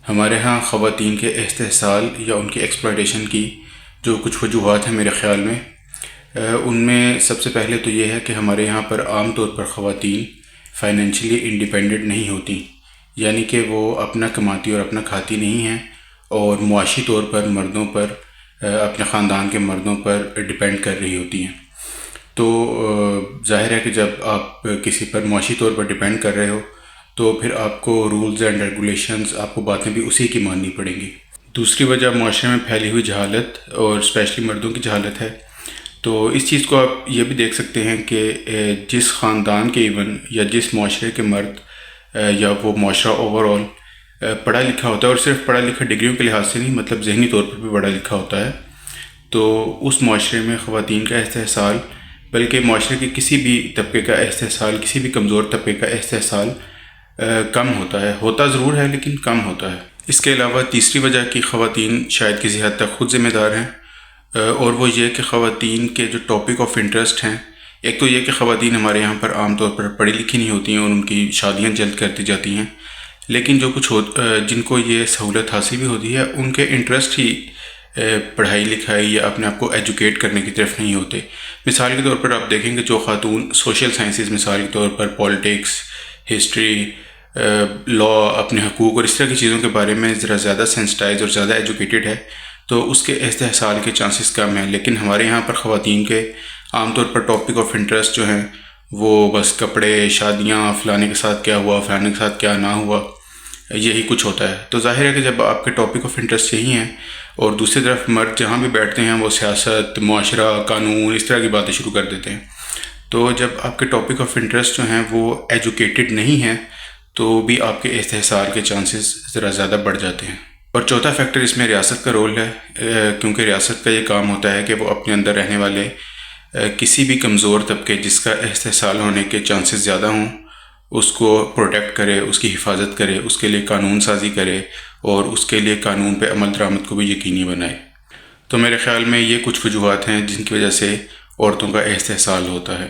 ہمارے ہاں خواتین کے استحصال یا ان کی ایکسپلائٹیشن کی جو کچھ وجوہات ہیں میرے خیال میں، ان میں سب سے پہلے تو یہ ہے کہ ہمارے یہاں پر عام طور پر خواتین فائنینشلی انڈیپینڈنٹ نہیں ہوتی، یعنی کہ وہ اپنا کماتی اور اپنا کھاتی نہیں ہیں اور معاشی طور پر مردوں پر، اپنے خاندان کے مردوں پر ڈیپینڈ کر رہی ہوتی ہیں۔ تو ظاہر ہے کہ جب آپ کسی پر معاشی طور پر ڈیپینڈ کر رہے ہو تو پھر آپ کو رولز اینڈ ریگولیشنز، آپ کو باتیں بھی اسی کی ماننی پڑیں گی۔ دوسری وجہ معاشرے میں پھیلی ہوئی جہالت اور اسپیشلی مردوں کی جہالت ہے۔ تو اس چیز کو آپ یہ بھی دیکھ سکتے ہیں کہ جس خاندان کے ایون یا جس معاشرے کے مرد یا وہ معاشرہ اوور آل پڑھا لکھا ہوتا ہے، اور صرف پڑھا لکھا ڈگریوں کے لحاظ سے نہیں، مطلب ذہنی طور پر بھی پڑھا لکھا ہوتا ہے، تو اس معاشرے میں خواتین کا استحصال، بلکہ معاشرے کے کسی بھی طبقے کا استحصال، کسی بھی کمزور طبقے کا استحصال کم ہوتا ہے، ہوتا ضرور ہے لیکن کم ہوتا ہے۔ اس کے علاوہ تیسری وجہ کہ خواتین شاید کسی حد تک خود ذمہ دار ہیں، اور وہ یہ کہ خواتین کے جو ٹاپک آف انٹرسٹ ہیں، ایک تو یہ کہ خواتین ہمارے یہاں پر عام طور پر پڑھی لکھی نہیں ہوتی ہیں اور ان کی شادیاں جلد کر دی جاتی ہیں، لیکن جو کچھ جن کو یہ سہولت حاصل بھی ہوتی ہے، ان کے انٹرسٹ ہی پڑھائی لکھائی یا اپنے آپ کو ایجوکیٹ کرنے کی طرف نہیں ہوتے۔ مثال کے طور پر آپ دیکھیں کہ جو خاتون سوشل سائنسز، مثال کے طور پر پالیٹکس، ہسٹری، لا، اپنے حقوق اور اس طرح کی چیزوں کے بارے میں ذرا زیادہ سینسٹائز اور زیادہ ایجوکیٹڈ ہے، تو اس کے استحصال کے چانسز کم ہیں۔ لیکن ہمارے یہاں پر خواتین کے عام طور پر ٹاپک آف انٹرسٹ جو ہیں وہ بس کپڑے، شادیاں، فلانے کے ساتھ کیا ہوا، فلانے کے ساتھ کیا نہ ہوا، یہی کچھ ہوتا ہے۔ تو ظاہر ہے کہ جب آپ کے ٹاپک آف انٹرسٹ یہی ہیں اور دوسری طرف مرد جہاں بھی بیٹھتے ہیں وہ سیاست، معاشرہ، قانون، اس طرح کی باتیں شروع کر دیتے ہیں، تو جب آپ کے ٹاپک آف انٹرسٹ جو ہیں وہ ایجوکیٹڈ نہیں ہیں تو بھی آپ کے استحصال کے چانسز ذرا زیادہ بڑھ جاتے ہیں۔ اور چوتھا فیکٹر اس میں ریاست کا رول ہے، کیونکہ ریاست کا یہ کام ہوتا ہے کہ وہ اپنے اندر رہنے والے کسی بھی کمزور طبقے جس کا استحصال ہونے کے چانسز زیادہ ہوں، اس کو پروٹیکٹ کرے، اس کی حفاظت کرے، اس کے لیے قانون سازی کرے اور اس کے لیے قانون پہ عمل درآمد کو بھی یقینی بنائے۔ تو میرے خیال میں یہ کچھ وجوہات ہیں جن کی وجہ سے عورتوں کا استحصال ہوتا ہے۔